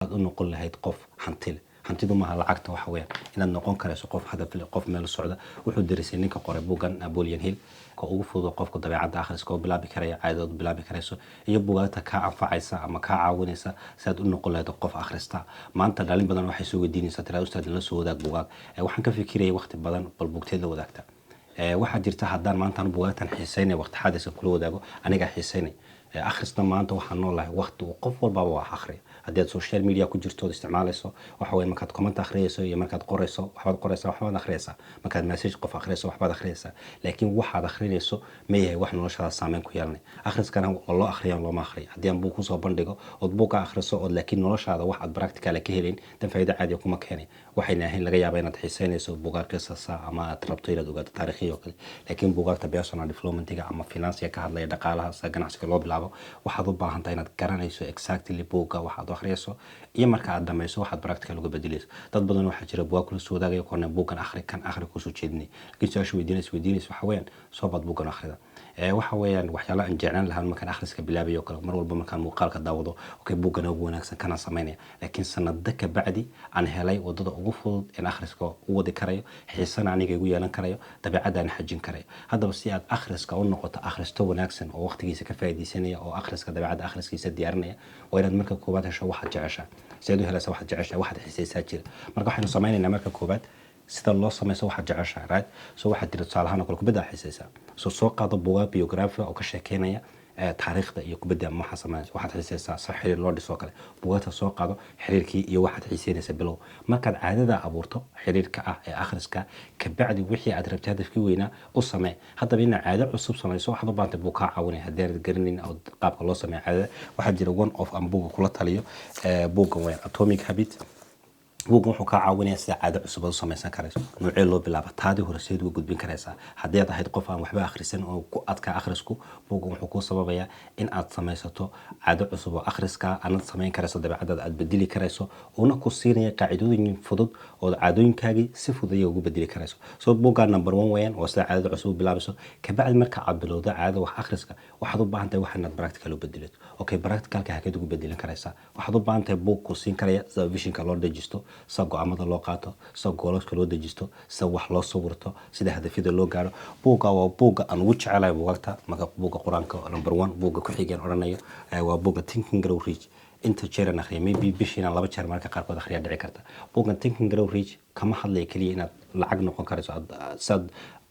aad u noqon lahayd qof hanti leh hantidu maaha lacagta waxa weeyaan inaad noqon karayso qof hadaf leh qof meel socda wuxuu darisay ninka qoray buugan Napoleon Hill ka ugu fudud qofka dabeecadda akhriska oo bilaabi karaya caadad bilaabi karayso iyo buugaagta ka anfacaysa ama ka caawinaysa si aad u noqon lahayd qof akhrista maanta dhalin badan waxay soo weydiinaysaa tiraado ustaad la soo wadaag buugaag waxaan ka fikirayay waqti badan bal buugteed la wadaagta waxaa jirta haddaan maanta buugaagtan xiiseynay waqti xaadisa kula wadaago aniga xiiseynay akhrisna maanta waxaan noolahay waqti uu qof walba wax akhriyo haddii aad social media ku jirto oo isticmaalayso waxa weeye markaad comment akhriyayso iyo markaad qorayso waxbaad akhriyaysaa markaad message qof akhriyayso waxbaad akhriyaysaa laakiin waxaad akhrinayso ma yahay wax noloshaada saameyn ku yeelanay akhriskana loo akhriyan looma akhriyo haddii aan buug kusoo bandhigo ood buug ka akhriso ood laakiin noloshaada wax aad practical ka helayn dan faa'iido caadi kuma keenay waxayna ahayn laga yaabaa inaad xiiseynayso buugaag qisasa ama aad rabto inaad ogaato taariikhiyo kale laakiin buugaagta personal development-ga ama finance ka hadlaya dhaqaalaha sa ganacsiga loo bilaabo waxaad u baahan tahay inaad garanayso exactly buugga waxaad akhriyayso iyo marka aad dhamayso waxaad practical uga bedelayso dad badan waxaa jira buugaag kula soo wadaagaya koona buuggan akhri kan akhri ku soo jeedinay laakiin su'aasha weydiinayso waxa weeyaan soo baad buuggan akhrida waxa weeyaan waxyaalo aan jeclaan lahaa markaan akhriska bilaabayo kale mar walba markaan muuqaalka daawado okay buuggan ugu wanaagsan kana sameynaya laakiin sanado ka bacdi aan helay wadada ugu fudud in akhriska u wadi karayo xiisana aniga igu yeelan karayo dabeecadda aan xajin karayo haddaba si aad akhriska u noqoto akhristo wanaagsan oo waqtigiisa ka faa'iideysanaya oo akhriska dabeecadda akhriskiisa diyaarinaya waa inaad marka koobaad hesho waxaad jeceshaa si aad u helaysa waxaad jeceshaa waxaad xiisaysaa jira marka waxaynu sameynaynaa marka koobaad sida loo sameeyo waxaad jeceshaa right so waxaad jira tusaale ahaan kubadda xiisaysaa soo qaado buugaag biography oo ka sheekeynaya taariikhda iyo kubadda ma xasamayso waxaad xiisaysaa saxiir loo dhiso kale buugaagta soo qaado xiriirkii iyo waxaad xiisaynaysaa bilow markaad caadada abuurto xiriirka ah ee akhriska ka bacdi wixii aad rabtay hadafkii weynaa u samee haddaba inaad caado cusub samayso waxaad u baahantay buug kaa caawinaya haddii aad garanaynin oo qaabka loo sameeyo caadada waxaa jira one of ama buugga kula taliyo buuggan weyn Atomic Habits buuggan wuxuu kaa caawinayaa sida caado cusub u samaysan karayso noocee loo bilaabo taadii hore seed uga gudbin karaysaa haddii aad ahayd qof aan waxba akhrisan oo ku adka akhrisku buuggan wuxuu kuu sababayaa in aad samaysato caado cusub oo akhriska aad samayn karayso dabeecadda aad bedeli karayso una ku siinaya qaacidooyin fudud oo caadooyinkaagii si fudud ugu bedeli karayso soo buuggan number 1 weeyaan waa sida caadada cusub bilaabayso ka bacdi marka aad bilowdo caadada wax akhriska waxaad u baahan tahay waxaad practical u bedelato okay practicalka hakeed ugu bedelan karaysaa waxaad u baahan tahay buug ku siin karaya sida visionka loo dejisto sa go'aamada loo qaato sa goolashka loo dejisto sa wax loo sawirto sida hadafyada loo gaaro buugga waa buugga aan ugu jecelahay buugagta marka buugga quraanka number 1 buugga ku xigeen oranayo waa buugga Think and Grow Rich inta jeer aan akhriyay maybe bishina 2 jeer marka qaarkood akhriya dhici karta buuggan Think and Grow Rich kama hadlay kaliya inaad lacag noqon karayso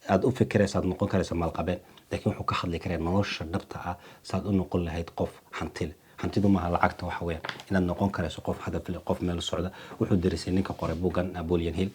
aad u fikirayso aad noqon karayso maalqabeen laakiin wuxuu ka hadlay karaa nolosha dhabta ah saad u noqon lahayd qof hanti leh hantidu maaha lacagta waxa weeyaan inaad noqon karayso qof hadaf leh qof meel socda wuxuu darisay ninka qoray buuggan Napoleon Hill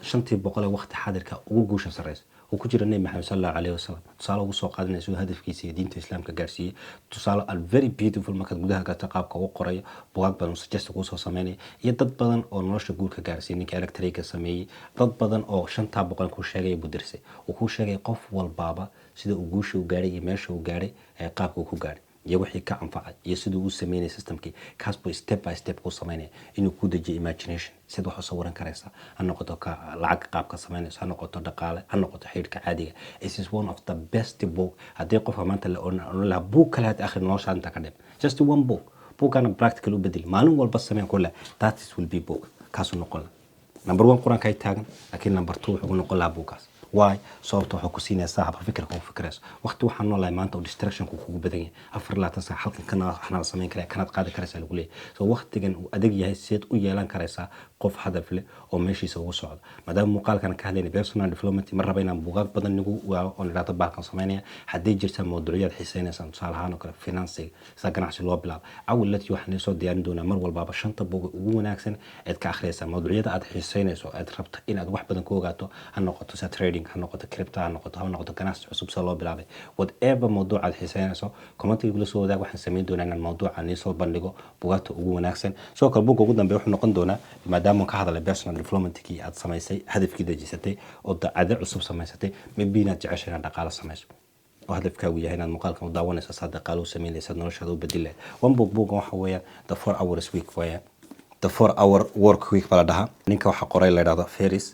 500 waqti xaadirka ugu guusha sareysa oo ku jira Nabi Maxamed sallallahu alayhi wasallam tusaale ugu soo qaadanayso hadafkiisa iyo diinta islaamka gaarsiiyay tusaale very beautiful marka gudaha ka qaabka uu qorayo buugaag badan suggest uu soo sameeyay iyo dad badan oo nolosha guurka gaarsiiyay ninka electric sameeyay dad badan oo 500 ku sheegay buu darisay oo ku sheegay qof walbaaba sida uu guusha u gaaray iyo meesha uu gaaray qaabka uu ku gaaray iyo wixii ka anfacay iyo sidoo uu sameeyay systemkii kaas buu step by step ku sameeyay inuu ku dejiyo imagination sida wax soo waran karaysa ha noqoto ka lacag qaabka sameynaysa ha noqoto dhaqaale ha noqoto xiriirka caadiga this is one of the best book hadii qof maanta la book kale aad akhri nolosha inta ka dhib just one book bookana practical u bedel maalin walba sameyn kula that is will be book kaas uu noqon number 1 quraanka ay taagan laakiin number 2 wuxuu noqon la bookkaas why sababta waxa ku siinaysaa hab fikirka ku fikirayso waqti waxaan noolahay maanta oo distraction ku kugu badan yahay afar la taas halkan kana waxna sameyn kara kana qaadi karaysa lagu leeyahay so waqtigan uu adag yahay seed u yeelan karaysa qof hadaf leh oo meeshiisa ugu socdo maadaama muuqaalkan ka hadlayna personal development mar raba inaan buugaag badan nigu oo niraado baakan sameynaya haddii jirta mawduucyad xiiseynaysan tusaale ahaan oo kale finance sa ganacsi loo bilaabo awlad waxaan soo diyaarin doonaa mar walba shanta buug ugu wanaagsan ee ka akhriyaysa mawduucyada aad xiiseynayso aad rabto inaad wax badan ku ogaato ha noqoto sa trading ha noqoto crypto ha noqoto ganacsi cusub sa loo bilaabay whatever mawduuc aad xiiseynayso commentiga la soo wadaag waxaan sameyn doonaa inaan mawduucan soo bandhigo buugaagta ugu wanaagsan soo kale buugga ugu dambeeya wuxuu noqon doonaa maadaama ka hadalay personal development-kii aad samaysay hadafkii dejisatay oo caado cusub samaysatay maybe inaad jeceshay inaad dhaqaale samayso oo hadafkaagu yahay inaad muuqaalkan u daawanayso saad dhaqaale u sameynayso noloshaada u bedeli lahayd one book waxa weeyaan the 4 hours week weeyaan the 4 hour work week bala dhaha ninka waxa qoray la yiraahdo Ferris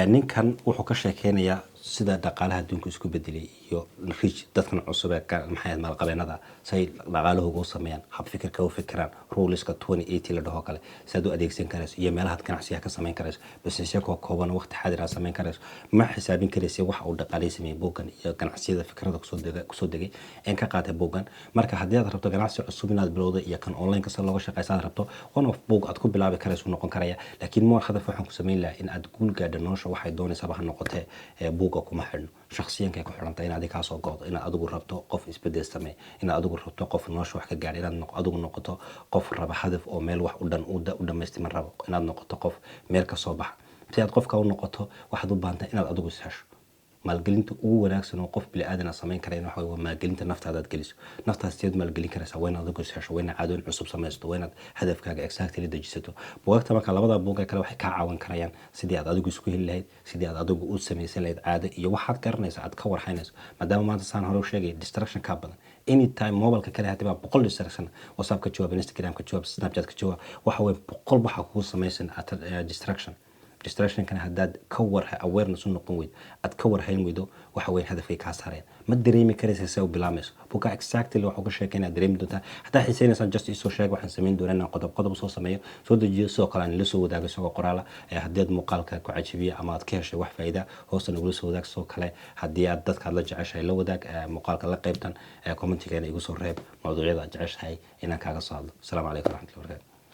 ninkan wuxuu ka sheekeynayaa sida dhaqaalaha adduunka isku bedelay iyo rich dadkan cusub ee maxay maalqabeennada say dhaqaalahooga u sameeyaan hab fikirka u fikiraan ruleska 2080 la dhaho kale sidaad u adeegsan karayso iyo meelaha ganacsiga ka samayn karayso business ko kooban waqti xaadir ah samayn karayso ma xisaabin karayso wax uu dhaqaalay sameeyay buugan iyo ganacsiyada fikrada kusoo degay in ka qaatay buugan marka haddii aad rabto ganacsi cusub inaad bilowdo iyo kan online ka looga shaqaysan rabto one of book aad ku bilaabi karayso noqon karaya laakiin ma hadaf waxaan ku sameyn lahaa in aad guul gaadho nolosha waxay doonaysaa ha noqotee buuga kuma xidhno shakhsiyanka ku xidhanta inaad ka soo go'do inaad adigu rabto qof isbedel samee inaad adigu rabto qof nolosha wax ka gaadhay inaad adigu noqoto qof raba hadaf oo meel wax u dhammaystiran rabo inaad noqoto qof meel ka soo baxa si aad qofka u noqoto waxaad u baahantahay inaad adigu is hesho maalgelinta ugu wanaagsan oo qof bili aadan sameyn kara waxa weeye maalgelinta naftaada aad geliso naftaas sideed maalgelin karaysaa waa inaad adigu is hesho waa inaad caadooyin cusub samaysto waa inaad hadafkaaga exactly dejisato buugagta marka labada buug kale waxay ka caawin karayaan sidii aad adigu isku heli lahayd sidii aad adigu u samaysan lahayd caado iyo waxaad garanaysaa aad ka warhaynayso maadaama maanta saan hore u sheegay distraction ka badan anytime mobile kale hadii baa 100 distraction whatsapp ka jawaab instagram ka jawaab snapchat ka jawaab waxa weeye 100 waxa kugu samaysan distraction kan haddaad ka war awareness u noqon weyd aad ka warhayn weydo waxa weyn hadafay ka saareen ma dareemi karaysaa soo bilaamayso buka exactly waxa uu ka sheekeynaa dareemi doontaa hadaa xiiseynaysan just isoo sheeg waxaan sameyn doonaa inaan qodob soo sameeyo soo dejiyo soo kale aan la soo wadaago soo qoraala haddii muuqaalka ku cajibiyo ama aad ka heshay wax faa'iido hoos aan ugu soo wadaag soo kale haddii aad dadka la jeceshahay la wadaag muuqaalka la qaybtan commentiga igu soo reeb mawduucyada aad jeceshahay inaan kaaga soo hadlo assalaamu calaykum waraxmatullahi wabarakatuh